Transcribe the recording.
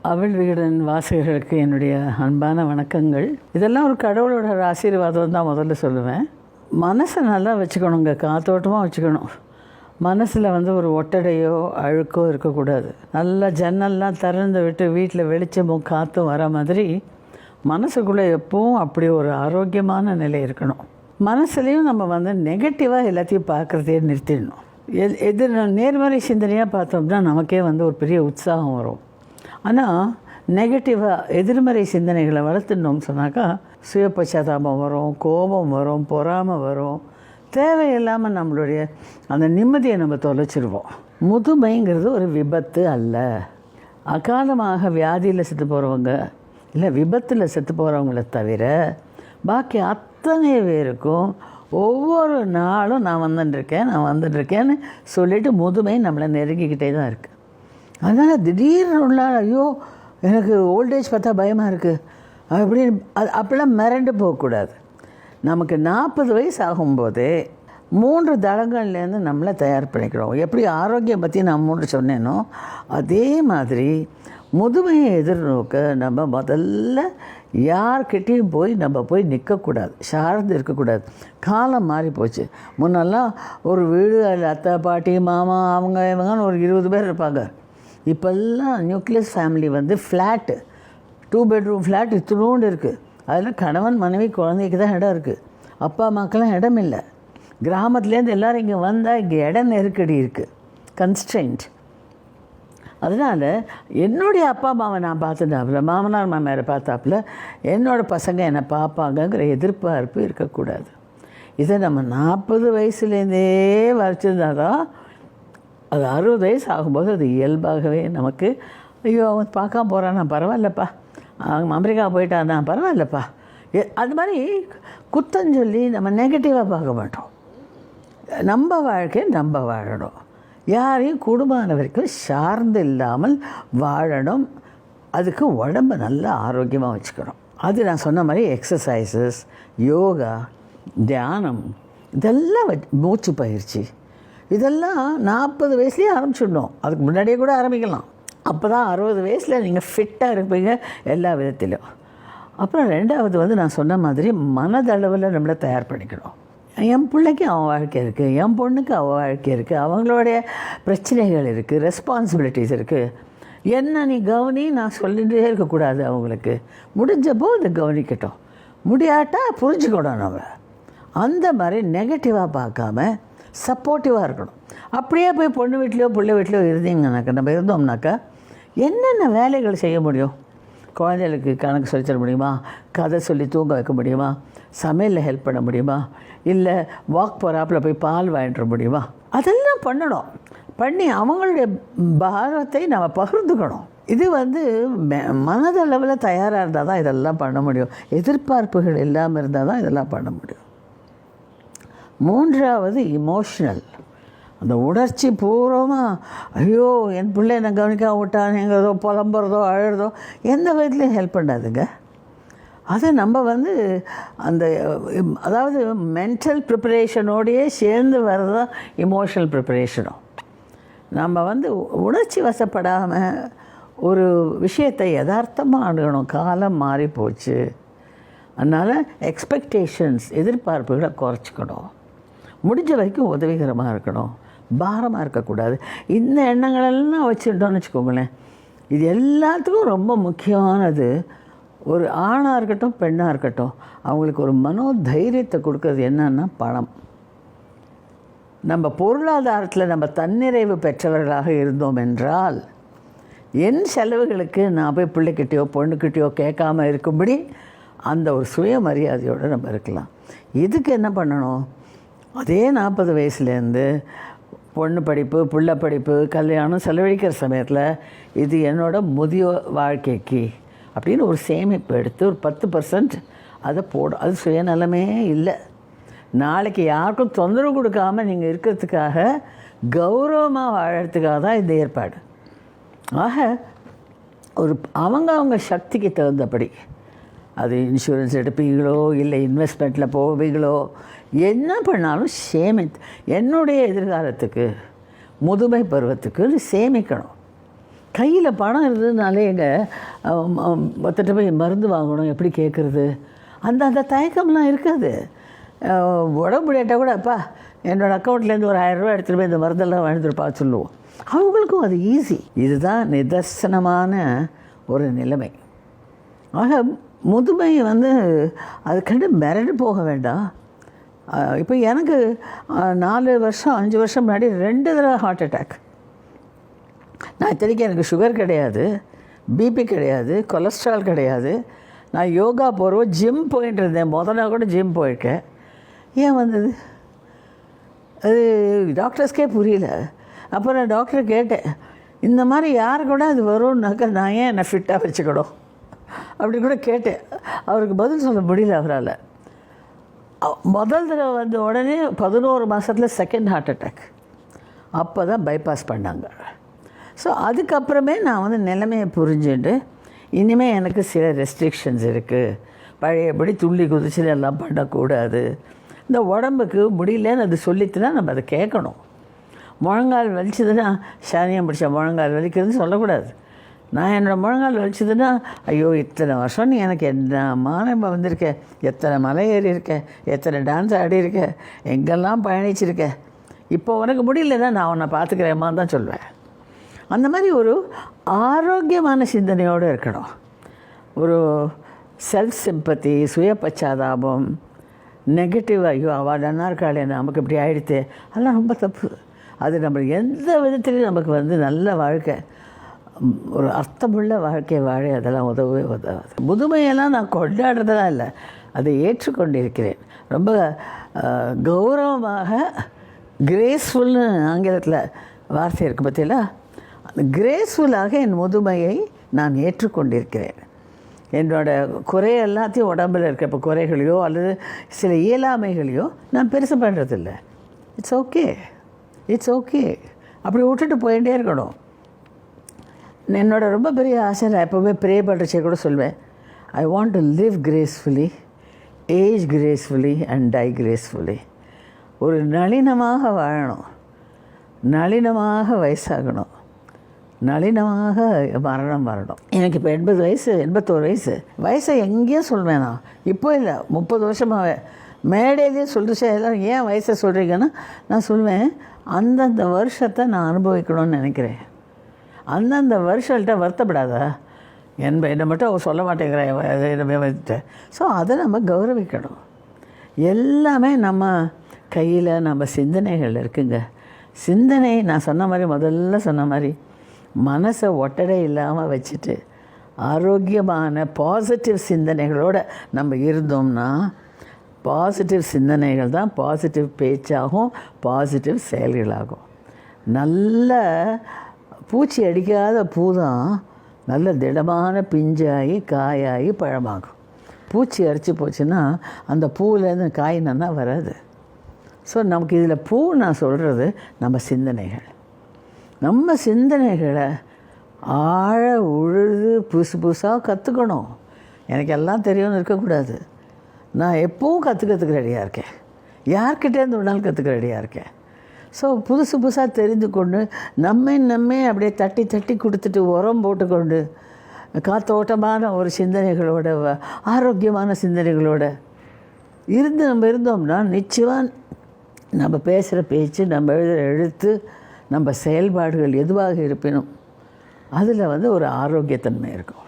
அவள் விகடன் வாசகர்களுக்கு என்னுடைய அன்பான வணக்கங்கள். இதெல்லாம் ஒரு கடவுளோட ஆசீர்வாதம் தான் முதல்ல சொல்லுவேன். மனசை நல்லா வச்சுக்கணுங்க, காத்தோட்டமாக வச்சுக்கணும். மனசில் ஒரு ஒட்டடையோ அழுக்கோ இருக்கக்கூடாது. நல்லா ஜன்னல்லாம் திறந்து விட்டு வீட்டில் வெளிச்சமும் காற்றும் வர மாதிரி மனசுக்குள்ளே எப்பவும் அப்படி ஒரு ஆரோக்கியமான நிலை இருக்கணும். மனசுலேயும் நம்ம நெகட்டிவாக எல்லாத்தையும் பார்க்குறதே நிறுத்திடணும். நேர்மறை சிந்தனையாக பார்த்தோம்னா நமக்கே ஒரு பெரிய உற்சாகம் வரும். ஆனால் நெகட்டிவாக எதிர்மறை சிந்தனைகளை வளர்த்துனோம்னு சொன்னாக்கா சுய பச்சாதாபம் வரும், கோபம் வரும், பொறாமை வரும். தேவையில்லாமல் நம்மளுடைய அந்த நிம்மதியை நம்ம தொலைச்சிருவோம். முதுமைங்கிறது ஒரு விபத்து அல்ல. அகாலமாக வியாதியில் செத்து போகிறவங்க இல்லை விபத்தில் செத்து போகிறவங்கள தவிர பாக்கி அத்தனை பேருக்கும் ஒவ்வொரு நாளும் நான் வந்துட்டுருக்கேன்னு சொல்லிவிட்டு முதுமை நம்மளை நெருங்கிக்கிட்டே தான் இருக்குது. அதனால் திடீர்னு உள்ள ஐயோ எனக்கு ஓல்டேஜ் பார்த்தா பயமாக இருக்குது அப்படின்னு அப்படிலாம் மிரண்டு போகக்கூடாது. நமக்கு 40 வயசு ஆகும்போதே 3 தளங்கள்லேருந்து நம்மளை தயார் பண்ணிக்கிறோம். எப்படி ஆரோக்கியம் பற்றி நான் 3 சொன்னேனோ அதே மாதிரி முதுமையை எதிர்நோக்க நம்ம முதல்ல யார்கிட்டையும் போய் நிற்கக்கூடாது, சார்ந்து இருக்கக்கூடாது. காலம் மாறி போச்சு. முன்னெல்லாம் ஒரு வீடு, அதில் அத்தை பாட்டி மாமா அவங்க இவங்கன்னு ஒரு 20 பேர் இருப்பாங்க. இப்போல்லாம் nucleus family flat, 2 bedroom flat இத்தினோண்டு இருக்குது. அதில் கணவன் மனைவி குழந்தைக்கு தான் இடம் இருக்குது. அப்பா அம்மாக்கெல்லாம் இடம் இல்லை. கிராமத்துலேருந்து எல்லோரும் இங்கே வந்தால் இங்கே இடம் நெருக்கடி இருக்குது, கன்ஸ்ட்ரெயின்ட். அதனால் என்னுடைய அப்பா அம்மாவை நான் பார்த்துட்டாப்புல, மாமனார் மாமியாரை பார்த்தாப்புல என்னோடய பசங்க என்னை பார்ப்பாங்கங்கிற எதிர்பார்ப்பு இருக்கக்கூடாது. இதை நம்ம 40 வயசுலேருந்தே வரைச்சிருந்தா தான் அது 60 வயசு ஆகும்போது அது இயல்பாகவே நமக்கு ஐயோ அவன் பார்க்காம போகிறான், நான் பரவாயில்லப்பா, அமெரிக்கா போயிட்டான், நான் பரவாயில்லப்பா, அது மாதிரி குத்தஞ்சொல்லி நம்ம நெகட்டிவாக பார்க்க மாட்டோம். நம்ம வாழ்க்கையை நம்ம வாழணும். யாரையும் கூடுமான வரைக்கும் சார்ந்து இல்லாமல் வாழணும். அதுக்கு உடம்பை நல்லா ஆரோக்கியமாக வச்சுக்கணும். அது நான் சொன்ன மாதிரி எக்ஸசைசஸ், யோகா, தியானம், இதெல்லாம் மூச்சு பயிற்சி, இதெல்லாம் 40 வயசுலேயே ஆரம்பிச்சிடணும். அதுக்கு முன்னாடியே கூட ஆரம்பிக்கலாம். அப்போ தான் 60 வயசில் நீங்கள் ஃபிட்டாக இருப்பீங்க எல்லா விதத்திலும். அப்புறம் 2வது நான் சொன்ன மாதிரி மனதளவில் நம்மளை தயார் பண்ணிக்கணும். என் பிள்ளைக்கு அவன் வாழ்க்கை இருக்குது, என் பொண்ணுக்கு அவள் வாழ்க்கை இருக்குது, அவங்களுடைய பிரச்சனைகள் இருக்குது, ரெஸ்பான்சிபிலிட்டிஸ் இருக்குது. என்ன நீ கவனி நான் சொல்லிகிட்டே இருக்கக்கூடாது. அவங்களுக்கு முடிஞ்சப்போ அதை கவனிக்கட்டும், முடியாட்டா புரிஞ்சுக்கணும். நம்ம அந்த மாதிரி நெகட்டிவாக பார்க்காம சப்போர்ட்டிவாக இருக்கணும். அப்படியே போய் பொண்ணு வீட்லையோ பிள்ளை வீட்லையோ இருந்தோம்னாக்கா என்னென்ன வேலைகள் செய்ய முடியும்? குழந்தைகளுக்கு கணக்கு சொல்லி தர முடியுமா? கதை சொல்லி தூங்க வைக்க முடியுமா? சமையலில் ஹெல்ப் பண்ண முடியுமா? இல்லை வாக் போகிறாப்பில் போய் பால் வாங்கிட்டு முடியுமா? அதெல்லாம் பண்ணி அவங்களுடைய பாரத்தை நம்ம பகிர்ந்துக்கணும். இது மனதளவில் தயாராக இருந்தால் தான் இதெல்லாம் பண்ண முடியும். எதிர்பார்ப்புகள் இல்லாமல் இருந்தால் தான் இதெல்லாம் பண்ண முடியும். 3வது இமோஷ்னல், அந்த உணர்ச்சி பூர்வமாக ஐயோ என் பிள்ளை என்னை கவனிக்காம விட்டானுங்கிறதோ புலம்புறதோ அழுறதோ எந்த விதத்துலையும் ஹெல்ப் பண்ணாதுங்க. அதை நம்ம அந்த அதாவது மென்டல் ப்ரிப்பரேஷனோடையே சேர்ந்து வர்றதான் இமோஷனல் ப்ரிப்பரேஷனும். நம்ம உணர்ச்சி வசப்படாமல் ஒரு விஷயத்தை யதார்த்தமாக அணுகணும். காலம் மாறி போச்சு. அதனால் எக்ஸ்பெக்டேஷன்ஸ், எதிர்பார்ப்புகளை குறைச்சிக்கணும். முடிஞ்ச வரைக்கும் உதவிகரமாக இருக்கணும், பாரமாக இருக்கக்கூடாது. இந்த எண்ணங்களெல்லாம் வச்சுட்டோன்னு வச்சுக்கோங்களேன். இது எல்லாத்துக்கும் ரொம்ப முக்கியமானது ஒரு ஆணாக இருக்கட்டும் பெண்ணாக இருக்கட்டும் அவங்களுக்கு ஒரு மனோதைரியத்தை கொடுக்கறது என்னன்னா பணம். நம்ம பொருளாதாரத்தில் நம்ம தன்னிறைவு பெற்றவர்களாக இருந்தோம் என்றால் என் செலவுகளுக்கு நான் போய் பிள்ளைக்கிட்டையோ பொண்ணுக்கிட்டையோ கேட்காமல் இருக்கும்படி அந்த ஒரு சுயமரியாதையோடு நம்ம இருக்கலாம். இதுக்கு என்ன பண்ணணும்? அதே 40 வயசுலேருந்து பொண்ணு படிப்பு, பிள்ளை படிப்பு, கல்யாணம் செலவழிக்கிற சமயத்தில் இது என்னோடய முதியோர் வாழ்க்கைக்கு அப்படின்னு ஒரு சேமிப்பு எடுத்து ஒரு 10% அதை போடும். அது சுயநலமே இல்லை. நாளைக்கு யாருக்கும் தொந்தரவு கொடுக்காமல் நீங்கள் இருக்கிறதுக்காக, கௌரவமாக வாழறதுக்காக தான் இந்த ஏற்பாடு. ஆக அவங்க சக்திக்கு தகுந்தபடி அது இன்சூரன்ஸ் எடுப்பீங்களோ இல்லை இன்வெஸ்ட்மெண்ட்டில் போவீங்களோ என்ன பண்ணாலும் என்னுடைய எதிர்காலத்துக்கு முதுமை பருவத்துக்கு சேமிக்கணும். கையில் பணம் இருந்ததுனாலே எங்கள் ஒருத்தட்ட போய் மருந்து வாங்கணும் எப்படி கேட்குறது, அந்த அந்த தயக்கம்லாம் இருக்காது. உடம்பு முடியாட்டால் கூட அப்பா என்னோடய அக்கௌண்ட்லேருந்து ஒரு 1000 ரூபா எடுத்துகிட்டு போய் இந்த மருந்தெல்லாம் வாழ்ந்துருப்பா சொல்லுவோம். அவங்களுக்கும் அது ஈஸி. இதுதான் நிதர்சனமான ஒரு நிலைமை. ஆக முதுமை வந்து அது கண்டு மிரண்டு போக வேண்டாம். இப்போ எனக்கு 4 வருஷம் 5 வருஷம் முன்னாடி 2 தடவை ஹார்ட் அட்டாக். நான் இத்தனைக்கும் எனக்கு சுகர் கிடையாது, பிபி கிடையாது, கொலஸ்ட்ரால் கிடையாது. நான் யோகா போகிறோம், ஜிம் போயிட்டு இருந்தேன். முதல்ல கூட ஜிம் போயிருக்கேன். ஏன் வந்தது அது டாக்டர்ஸ்க்கே புரியல. அப்புறம் நான் டாக்டரை கேட்டேன், இந்த மாதிரி யார் கூட அது வரும்னாக்கா நான் ஏன் என்னை ஃபிட்டாக வச்சுக்கணும் அப்படி கூட கேட்டேன். அவருக்கு பதில் சொல்ல முடியல அவரால். முதல் தடவை வந்த உடனே 11 மாதத்தில் செகண்ட் ஹார்ட் அட்டாக். அப்போ தான் பைபாஸ் பண்ணாங்க. ஸோ அதுக்கப்புறமே நான் வந்து நிலைமையை புரிஞ்சுட்டு இனிமேல் எனக்கு சில ரெஸ்ட்ரிக்ஷன்ஸ் இருக்குது. பழையபடி துள்ளி குதிச்சு எல்லாம் பண்ணக்கூடாது. இந்த உடம்புக்கு முடியலன்னு அது சொல்லிட்டுனா நம்ம அதை கேட்கணும். முழங்கால் வலிச்சதுன்னா சானியம் பிடிச்ச முழங்கால் வலிக்கிறதுன்னு சொல்லக்கூடாது. நான் என்னோடய முழங்கால் வலிச்சதுன்னா ஐயோ இத்தனை வருஷம் நீ எனக்கு என்ன மானம் வந்திருக்கேன், எத்தனை மலை ஏறி இருக்கேன், எத்தனை டான்ஸ் ஆடி இருக்கேன், எங்கெல்லாம் பயணிச்சிருக்கேன், இப்போ உனக்கு முடியலன்னா நான் உன்னை பார்த்துக்கிறேம்மான்னு தான் சொல்வேன். அந்த மாதிரி ஒரு ஆரோக்கியமான சிந்தனையோடு இருக்கணும். ஒரு செல்ஃப் சிம்பத்தி, சுய பச்சாதாபம், நெகட்டிவ் ஐயோ அவள் நல்லா இருக்காளே நமக்கு இப்படி ஆகிடுத்து, அதெல்லாம் ரொம்ப தப்பு. அது நம்ம எந்த விதத்துலையும் நமக்கு வந்து நல்ல வாழ்க்கை, ஒரு அர்த்தமுள்ள வாழ்க்கை வாழ அதெல்லாம் உதவவே உதவாது. முதுமையெல்லாம் நான் கொண்டாடுறதெல்லாம் இல்லை, அதை ஏற்றுக்கொண்டிருக்கிறேன். ரொம்ப கௌரவமாக, கிரேஸ்ஃபுல்னு ஆங்கிலத்தில் வார்த்தை இருக்குது பார்த்தீங்களா, அந்த கிரேஸ்ஃபுல்லாக என் முதுமையை நான் ஏற்றுக்கொண்டிருக்கிறேன். என்னோடய குறை எல்லாத்தையும் உடம்பில் இருக்க இப்போ குறைகளையோ அல்லது சில இயலாமைகளையோ நான் பெருசு பண்ணுறதில்ல. இட்ஸ் ஓகே, இட்ஸ் ஓகே, அப்படி விட்டுட்டு போயிட்டே இருக்கணும். என்னோட ரொம்ப பெரிய ஆசை, நான் எப்போவுமே ப்ரே பண்ணுறச்சே கூட சொல்வேன், I want to live gracefully, age gracefully and die gracefully. ஒரு நளினமாக வாழணும், நளினமாக வயசாகணும், நளினமாக மரணம் வரணும். எனக்கு இப்போ 80 வயசு, 81 வயசு. வயசை எங்கேயும் சொல்வேன் நான், இப்போ இல்லை 30 வருஷமாகவே மேடையிலேயே சொல்லிச்சு. எல்லாம் ஏன் வயசை சொல்கிறீங்கன்னா நான் சொல்லுவேன், அந்தந்த வருஷத்தை நான் அனுபவிக்கணும்னு நினைக்கிறேன். அந்தந்த வருஷங்கள்ட்ட வருத்தப்படாதா, என்னை மட்டும் அவள் சொல்ல மாட்டேங்கிறேன். ஸோ அதை நம்ம கௌரவிக்கணும். எல்லாமே நம்ம கையில், நம்ம சிந்தனைகள் இருக்குங்க. சிந்தனை நான் சொன்ன மாதிரி, முதல்ல சொன்ன மாதிரி, மனசை ஒட்டடை இல்லாமல் வச்சுட்டு ஆரோக்கியமான பாசிட்டிவ் சிந்தனைகளோடு நம்ம இருந்தோம்னா, பாசிட்டிவ் சிந்தனைகள் தான் பாசிட்டிவ் பேச்சாகும், பாசிட்டிவ் செயல்களாகும். நல்ல பூச்சி அடிக்காத பூ தான் நல்ல திடமான பிஞ்சாகி காயாகி பழமாகும். பூச்சி அரிச்சு போச்சுன்னா அந்த பூவிலேருந்து காய் நல்லா வராது. ஸோ நமக்கு இதில் பூ நான் சொல்கிறது நம்ம சிந்தனைகள். நம்ம சிந்தனைகளை ஆழ உழுது புதுசு புதுசாக கற்றுக்கணும். எனக்கு எல்லாம் தெரியும்னு இருக்கக்கூடாது. நான் எப்பவும் கற்றுக்கிறதுக்கு ரெடியாக இருக்கேன், யார்கிட்டேருந்து ஒரு நாள் கற்றுக்க ரெடியாக இருக்கேன். ஸோ புதுசு புதுசாக தெரிந்து கொண்டு நம்மை அப்படியே தட்டி தட்டி கொடுத்துட்டு உரம் போட்டுக்கொண்டு காத்தோட்டமான ஒரு சிந்தனைகளோட, ஆரோக்கியமான சிந்தனைகளோட நம்ம இருந்தோம்னா நிச்சயமாக நம்ம பேசுகிற பேச்சு, நம்ம எழுதுகிற எழுத்து, நம்ம செயல்பாடுகள் எதுவாக இருப்பினும் அதில் வந்து ஒரு ஆரோக்கியத்தன்மை இருக்கும்.